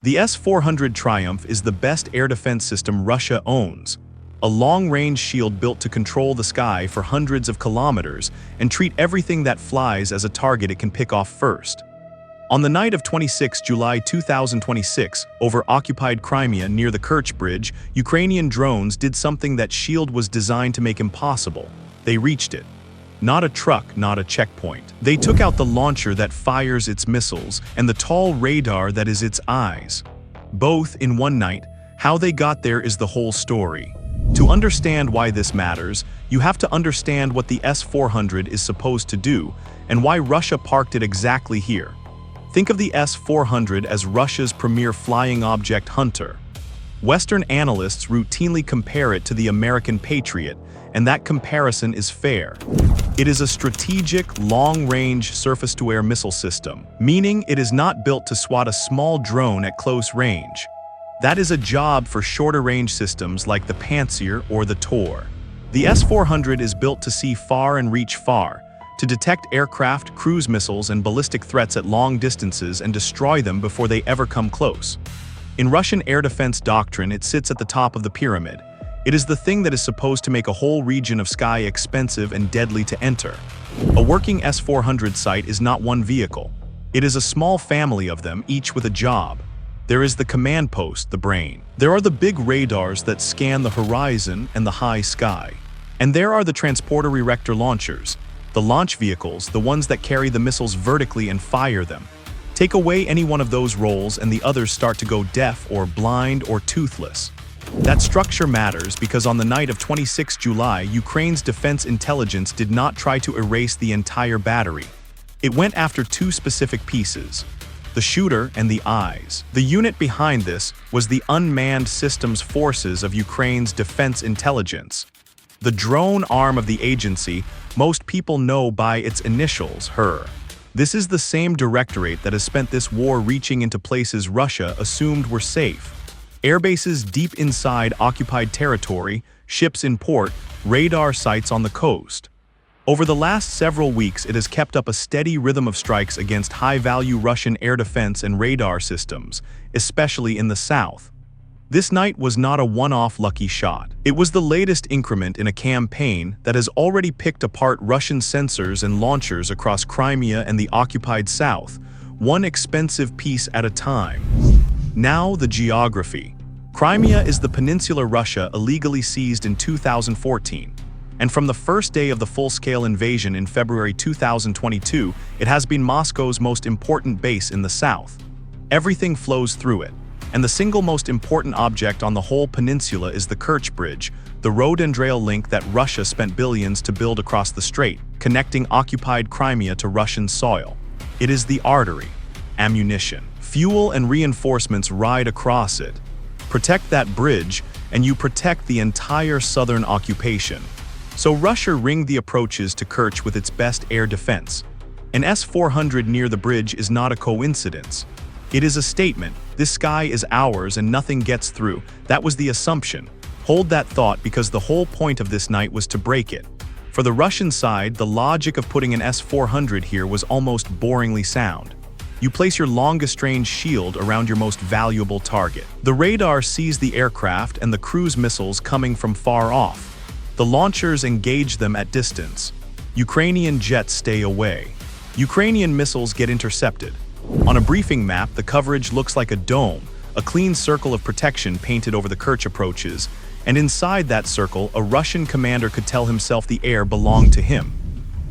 The S-400 Triumph is the best air defense system Russia owns. A long-range shield built to control the sky for hundreds of kilometers and treat everything that flies as a target it can pick off first. On the night of 26 July 2026, over occupied Crimea near the Kerch Bridge, Ukrainian drones did something that shield was designed to make impossible. They reached it. Not a truck, not a checkpoint. They took out the launcher that fires its missiles and the tall radar that is its eyes. Both in one night. How they got there is the whole story. To understand why this matters, you have to understand what the S-400 is supposed to do and why Russia parked it exactly here. Think of the S-400 as Russia's premier flying object hunter. Western analysts routinely compare it to the American Patriot, and that comparison is fair. It is a strategic, long-range surface-to-air missile system, meaning it is not built to swat a small drone at close range. That is a job for shorter-range systems like the Pantsir or the Tor. The S-400 is built to see far and reach far, to detect aircraft, cruise missiles, and ballistic threats at long distances and destroy them before they ever come close. In Russian air defense doctrine, it sits at the top of the pyramid. It is the thing that is supposed to make a whole region of sky expensive and deadly to enter. A working S-400 site is not one vehicle. It is a small family of them, each with a job. There is the command post, the brain. There are the big radars that scan the horizon and the high sky. And there are the transporter-erector-launchers, the launch vehicles, the ones that carry the missiles vertically and fire them. Take away any one of those roles and the others start to go deaf or blind or toothless. That structure matters because on the night of 26 July, Ukraine's defense intelligence did not try to erase the entire battery. It went after two specific pieces: the shooter and the eyes. The unit behind this was the Unmanned Systems Forces of Ukraine's defense intelligence. The drone arm of the agency most people know by its initials, HER. This is the same directorate that has spent this war reaching into places Russia assumed were safe. Airbases deep inside occupied territory, ships in port, radar sites on the coast. Over the last several weeks, it has kept up a steady rhythm of strikes against high-value Russian air defense and radar systems, especially in the south. This night was not a one-off lucky shot. It was the latest increment in a campaign that has already picked apart Russian sensors and launchers across Crimea and the occupied south, one expensive piece at a time. Now the geography. Crimea is the peninsula Russia illegally seized in 2014. And from the first day of the full-scale invasion in February 2022, it has been Moscow's most important base in the south. Everything flows through it. And the single most important object on the whole peninsula is the Kerch Bridge, the road and rail link that Russia spent billions to build across the strait, connecting occupied Crimea to Russian soil. It is the artery. Ammunition, fuel, and reinforcements ride across it. Protect that bridge, and you protect the entire southern occupation. So Russia ringed the approaches to Kerch with its best air defense. An S-400 near the bridge is not a coincidence. It is a statement. This sky is ours and nothing gets through. That was the assumption. Hold that thought because the whole point of this night was to break it. For the Russian side, the logic of putting an S-400 here was almost boringly sound. You place your longest-range shield around your most valuable target. The radar sees the aircraft and the cruise missiles coming from far off. The launchers engage them at distance. Ukrainian jets stay away. Ukrainian missiles get intercepted. On a briefing map, the coverage looks like a dome, a clean circle of protection painted over the Kerch approaches, and inside that circle, a Russian commander could tell himself the air belonged to him.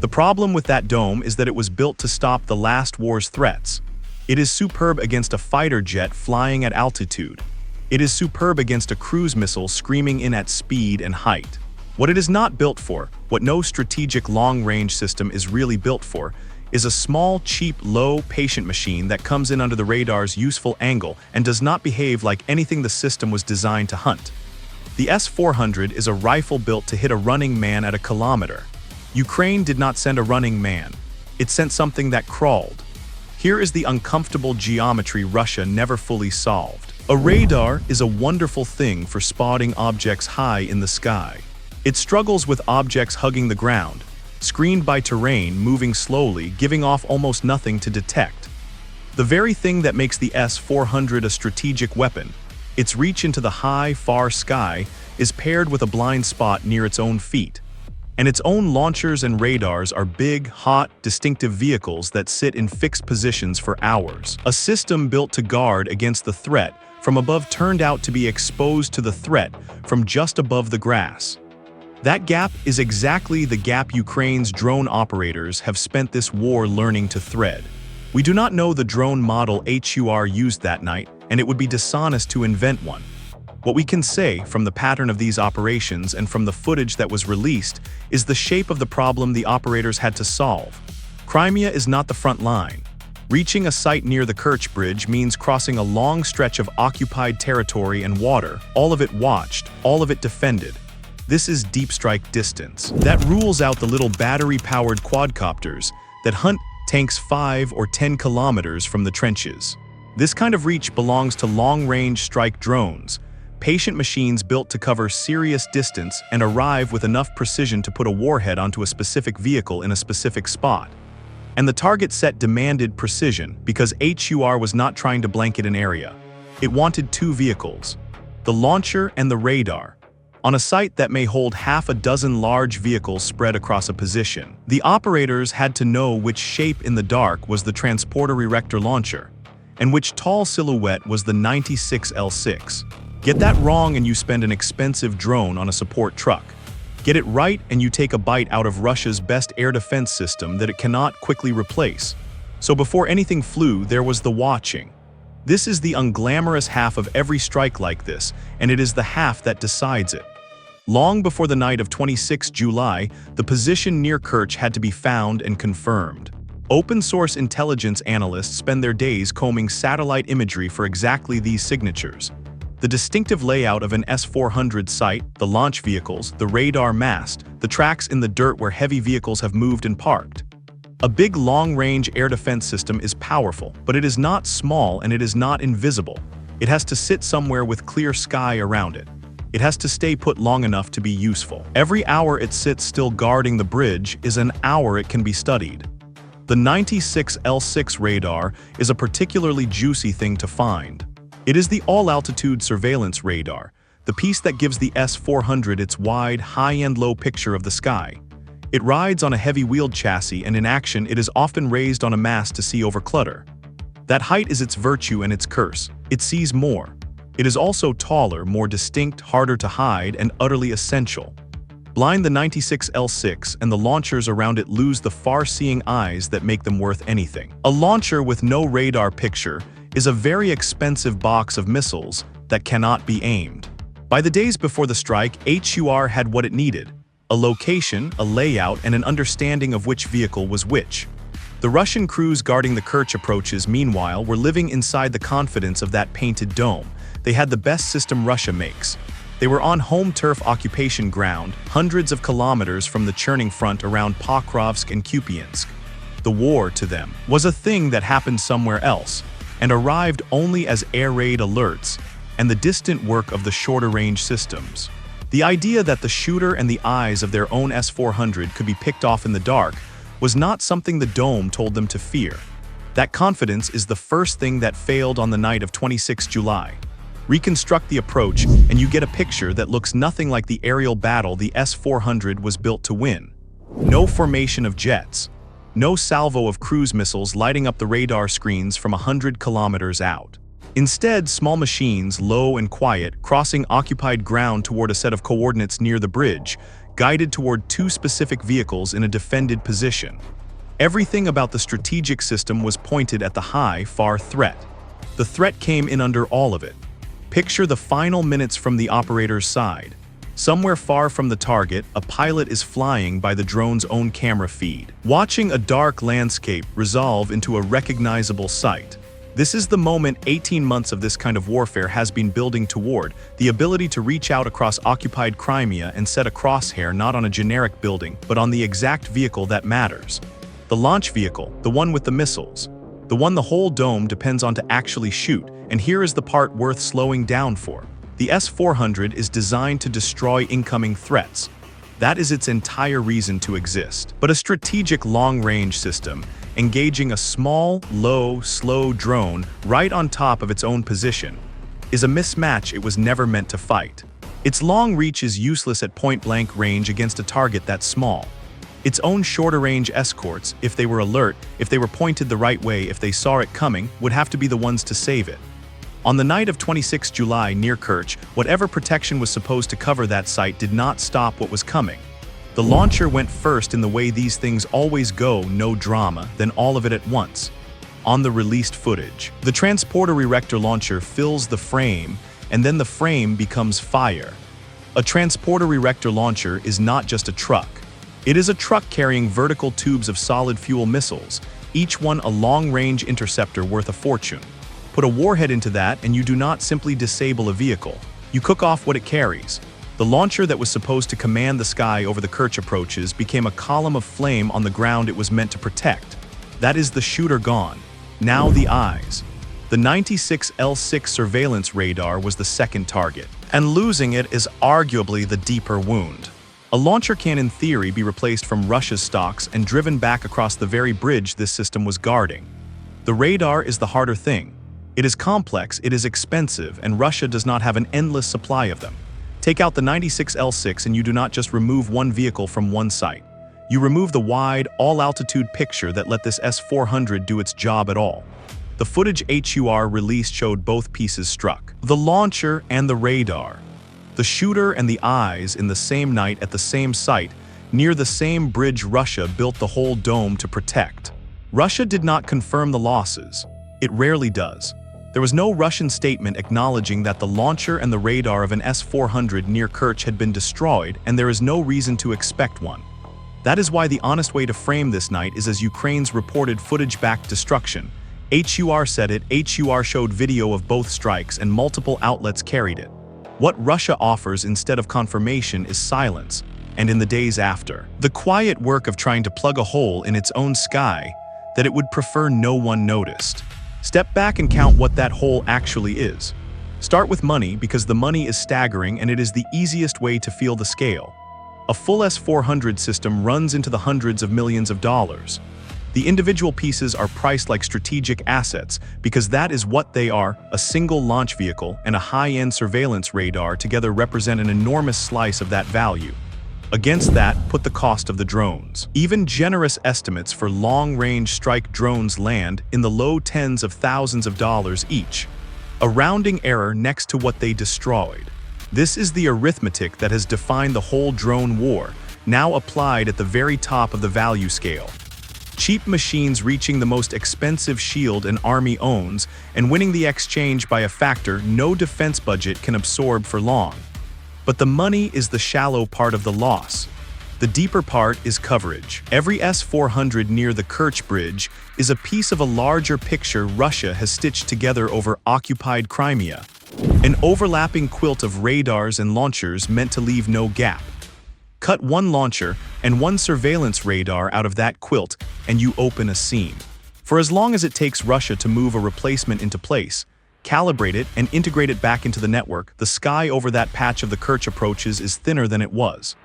The problem with that dome is that it was built to stop the last war's threats. It is superb against a fighter jet flying at altitude. It is superb against a cruise missile screaming in at speed and height. What it is not built for, what no strategic long-range system is really built for, is a small, cheap, low, patient machine that comes in under the radar's useful angle and does not behave like anything the system was designed to hunt. The S-400 is a rifle built to hit a running man at a kilometer. Ukraine did not send a running man. It sent something that crawled. Here is the uncomfortable geometry Russia never fully solved. A radar is a wonderful thing for spotting objects high in the sky. It struggles with objects hugging the ground, screened by terrain moving slowly, giving off almost nothing to detect. The very thing that makes the S-400 a strategic weapon. Its reach into the high, far sky is paired with a blind spot near its own feet. And its own launchers and radars are big, hot, distinctive vehicles that sit in fixed positions for hours. A system built to guard against the threat from above turned out to be exposed to the threat from just above the grass. That gap is exactly the gap Ukraine's drone operators have spent this war learning to thread. We do not know the drone model HUR used that night, and it would be dishonest to invent one. What we can say from the pattern of these operations and from the footage that was released is the shape of the problem the operators had to solve. Crimea is not the front line. Reaching a site near the Kerch Bridge means crossing a long stretch of occupied territory and water, all of it watched, all of it defended. This is deep strike distance. That rules out the little battery-powered quadcopters that hunt tanks 5 or 10 kilometers from the trenches. This kind of reach belongs to long-range strike drones, patient machines built to cover serious distance and arrive with enough precision to put a warhead onto a specific vehicle in a specific spot. And the target set demanded precision because HUR was not trying to blanket an area. It wanted 2 vehicles, the launcher and the radar, on a site that may hold half a dozen large vehicles spread across a position. The operators had to know which shape in the dark was the transporter-erector-launcher, and which tall silhouette was the 96 L6. Get that wrong and you spend an expensive drone on a support truck. Get it right and you take a bite out of Russia's best air defense system that it cannot quickly replace. So before anything flew, there was the watching. This is the unglamorous half of every strike like this, and it is the half that decides it. Long before the night of 26 July, the position near Kerch had to be found and confirmed. Open-source intelligence analysts spend their days combing satellite imagery for exactly these signatures. The distinctive layout of an S-400 site, the launch vehicles, the radar mast, the tracks in the dirt where heavy vehicles have moved and parked. A big long-range air defense system is powerful, but it is not small and it is not invisible. It has to sit somewhere with clear sky around it. It has to stay put long enough to be useful. Every hour it sits still guarding the bridge is an hour it can be studied. The 96 L6 radar is a particularly juicy thing to find. It is the all-altitude surveillance radar, the piece that gives the S-400 its wide, high-end low picture of the sky. It rides on a heavy-wheeled chassis, and in action it is often raised on a mast to see over clutter. That height is its virtue and its curse. It sees more. It is also taller, more distinct, harder to hide, and utterly essential. Blind the 96 L6 and the launchers around it lose the far-seeing eyes that make them worth anything. A launcher with no radar picture is a very expensive box of missiles that cannot be aimed. By the days before the strike, HUR had what it needed: a location, a layout, and an understanding of which vehicle was which. The Russian crews guarding the Kerch approaches, meanwhile, were living inside the confidence of that painted dome. They had the best system Russia makes. They were on home turf occupation ground, hundreds of kilometers from the churning front around Pokrovsk and Kupiansk. The war, to them, was a thing that happened somewhere else, and arrived only as air raid alerts and the distant work of the shorter-range systems. The idea that the shooter and the eyes of their own S-400 could be picked off in the dark was not something the dome told them to fear. That confidence is the first thing that failed on the night of 26 July. Reconstruct the approach, and you get a picture that looks nothing like the aerial battle the S-400 was built to win. No formation of jets. No salvo of cruise missiles lighting up the radar screens from 100 kilometers out. Instead, small machines, low and quiet, crossing occupied ground toward a set of coordinates near the bridge, guided toward 2 specific vehicles in a defended position. Everything about the strategic system was pointed at the high, far threat. The threat came in under all of it. Picture the final minutes from the operator's side. Somewhere far from the target, a pilot is flying by the drone's own camera feed, watching a dark landscape resolve into a recognizable sight. This is the moment 18 months of this kind of warfare has been building toward, the ability to reach out across occupied Crimea and set a crosshair not on a generic building, but on the exact vehicle that matters. The launch vehicle, the one with the missiles. The one the whole dome depends on to actually shoot, and here is the part worth slowing down for. The S-400 is designed to destroy incoming threats. That is its entire reason to exist. But a strategic long-range system engaging a small, low, slow drone right on top of its own position, is a mismatch it was never meant to fight. Its long reach is useless at point-blank range against a target that small. Its own shorter-range escorts, if they were alert, if they were pointed the right way, if they saw it coming, would have to be the ones to save it. On the night of 26 July near Kerch, whatever protection was supposed to cover that site did not stop what was coming. The launcher went first in the way these things always go, no drama, then all of it at once. On the released footage, the transporter-erector-launcher fills the frame, and then the frame becomes fire. A transporter-erector-launcher is not just a truck. It is a truck carrying vertical tubes of solid fuel missiles, each one a long-range interceptor worth a fortune. Put a warhead into that and you do not simply disable a vehicle. You cook off what it carries. The launcher that was supposed to command the sky over the Kerch approaches became a column of flame on the ground it was meant to protect. That is the shooter gone. Now the eyes. The 96 L6 surveillance radar was the second target, and losing it is arguably the deeper wound. A launcher can in theory be replaced from Russia's stocks and driven back across the very bridge this system was guarding. The radar is the harder thing. It is complex, it is expensive, and Russia does not have an endless supply of them. Take out the 96 L6 and you do not just remove one vehicle from one site. You remove the wide, all-altitude picture that let this S-400 do its job at all. The footage HUR released showed both pieces struck, the launcher and the radar. The shooter and the eyes in the same night at the same site, near the same bridge Russia built the whole dome to protect. Russia did not confirm the losses. It rarely does. There was no Russian statement acknowledging that the launcher and the radar of an S-400 near Kerch had been destroyed, and there is no reason to expect one. That is why the honest way to frame this night is as Ukraine's reported footage-backed destruction. HUR said it, HUR showed video of both strikes, and multiple outlets carried it. What Russia offers instead of confirmation is silence, and in the days after, the quiet work of trying to plug a hole in its own sky that it would prefer no one noticed. Step back and count what that hole actually is. Start with money because the money is staggering and it is the easiest way to feel the scale. A full S-400 system runs into the hundreds of millions of dollars. The individual pieces are priced like strategic assets because that is what they are. A single launch vehicle and a high-end surveillance radar together represent an enormous slice of that value. Against that, put the cost of the drones. Even generous estimates for long-range strike drones land in the low tens of thousands of dollars each. A rounding error next to what they destroyed. This is the arithmetic that has defined the whole drone war, now applied at the very top of the value scale. Cheap machines reaching the most expensive shield an army owns and winning the exchange by a factor no defense budget can absorb for long. But the money is the shallow part of the loss. The deeper part is coverage. Every S-400 near the Kerch Bridge is a piece of a larger picture Russia has stitched together over occupied Crimea. An overlapping quilt of radars and launchers meant to leave no gap. Cut one launcher and one surveillance radar out of that quilt and you open a seam. For as long as it takes Russia to move a replacement into place, calibrate it, and integrate it back into the network, the sky over that patch of the Kerch approaches is thinner than it was.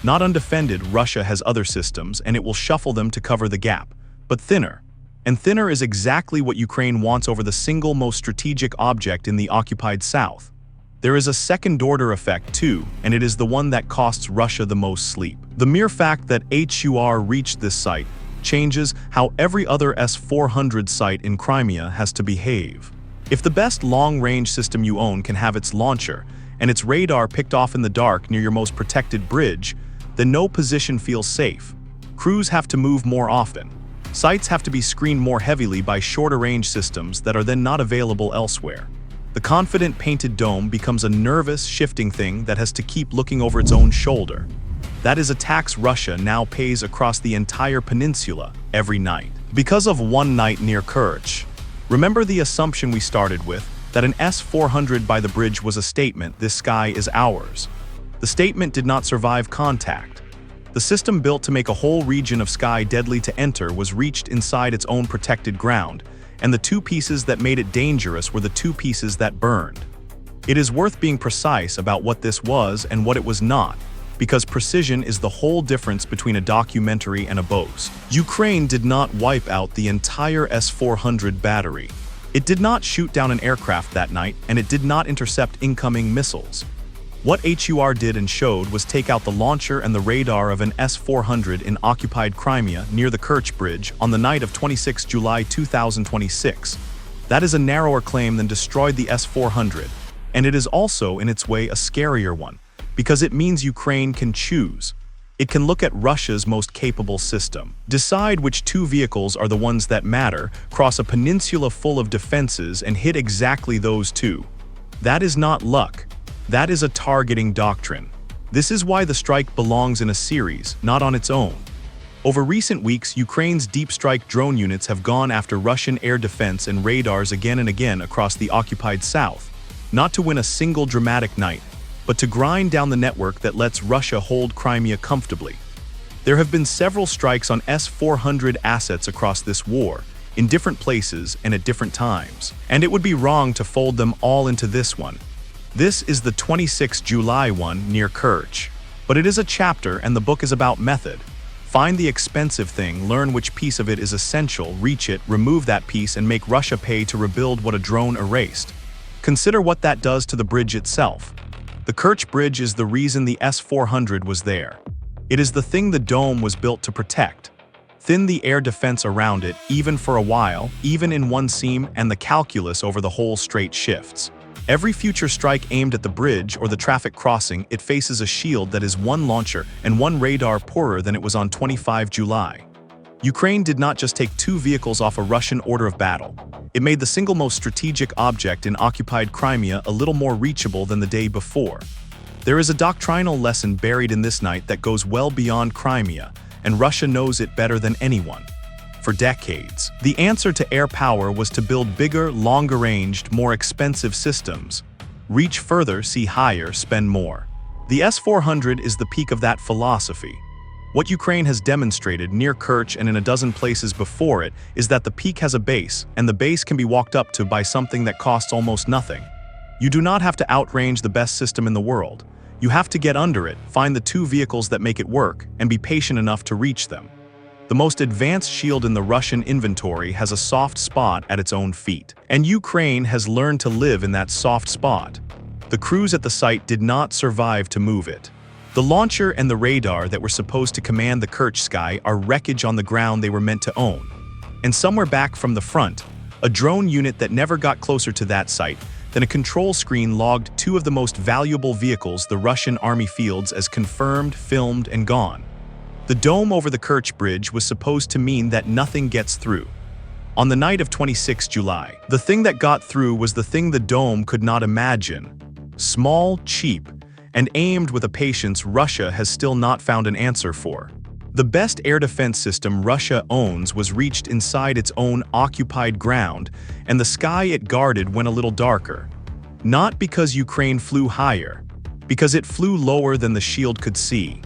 Not undefended, Russia has other systems, and it will shuffle them to cover the gap, but thinner. And thinner is exactly what Ukraine wants over the single most strategic object in the occupied south. There is a second-order effect too, and it is the one that costs Russia the most sleep. The mere fact that HUR reached this site changes how every other S-400 site in Crimea has to behave. If the best long-range system you own can have its launcher and its radar picked off in the dark near your most protected bridge, then no position feels safe. Crews have to move more often. Sites have to be screened more heavily by shorter-range systems that are then not available elsewhere. The confident painted dome becomes a nervous, shifting thing that has to keep looking over its own shoulder. That is a tax Russia now pays across the entire peninsula every night. Because of one night near Kerch. Remember the assumption we started with, that an S-400 by the bridge was a statement, this sky is ours. The statement did not survive contact. The system built to make a whole region of sky deadly to enter was reached inside its own protected ground, and the two pieces that made it dangerous were the two pieces that burned. It is worth being precise about what this was and what it was not. because precision is the whole difference between a documentary and a boast. Ukraine did not wipe out the entire S-400 battery. It did not shoot down an aircraft that night, and it did not intercept incoming missiles. What HUR did and showed was take out the launcher and the radar of an S-400 in occupied Crimea near the Kerch Bridge on the night of 26 July 2026. That is a narrower claim than destroyed the S-400, and it is also in its way a scarier one, because it means Ukraine can choose. It can look at Russia's most capable system, decide which two vehicles are the ones that matter, cross a peninsula full of defenses and hit exactly those two. That is not luck. That is a targeting doctrine. This is why the strike belongs in a series, not on its own. Over recent weeks, Ukraine's deep strike drone units have gone after Russian air defense and radars again and again across the occupied south, not to win a single dramatic night, but to grind down the network that lets Russia hold Crimea comfortably. There have been several strikes on S-400 assets across this war, in different places and at different times, and it would be wrong to fold them all into this one. This is the 26 July one near Kerch, but it is a chapter and the book is about method. Find the expensive thing, learn which piece of it is essential, reach it, remove that piece, and make Russia pay to rebuild what a drone erased. Consider what that does to the bridge itself. The Kerch Bridge is the reason the S-400 was there. It is the thing the dome was built to protect. Thin the air defense around it, even for a while, even in one seam, and the calculus over the whole straight shifts. Every future strike aimed at the bridge or the traffic crossing, it faces a shield that is one launcher and one radar poorer than it was on 25 July. Ukraine did not just take two vehicles off a Russian order of battle. It made the single most strategic object in occupied Crimea a little more reachable than the day before. There is a doctrinal lesson buried in this night that goes well beyond Crimea, and Russia knows it better than anyone. For decades, the answer to air power was to build bigger, longer-ranged, more expensive systems. Reach further, see higher, spend more. The S-400 is the peak of that philosophy. What Ukraine has demonstrated near Kerch and in a dozen places before it is that the peak has a base, and the base can be walked up to by something that costs almost nothing. You do not have to outrange the best system in the world. You have to get under it, find the two vehicles that make it work, and be patient enough to reach them. The most advanced shield in the Russian inventory has a soft spot at its own feet, and Ukraine has learned to live in that soft spot. The crews at the site did not survive to move it. The launcher and the radar that were supposed to command the Kerch sky are wreckage on the ground they were meant to own. And somewhere back from the front, a drone unit that never got closer to that site than a control screen logged two of the most valuable vehicles the Russian army fields as confirmed, filmed, and gone. The dome over the Kerch Bridge was supposed to mean that nothing gets through. On the night of 26 July, the thing that got through was the thing the dome could not imagine. Small, cheap, and aimed with a patience Russia has still not found an answer for. The best air defense system Russia owns was reached inside its own occupied ground, and the sky it guarded went a little darker. Not because Ukraine flew higher, because it flew lower than the shield could see.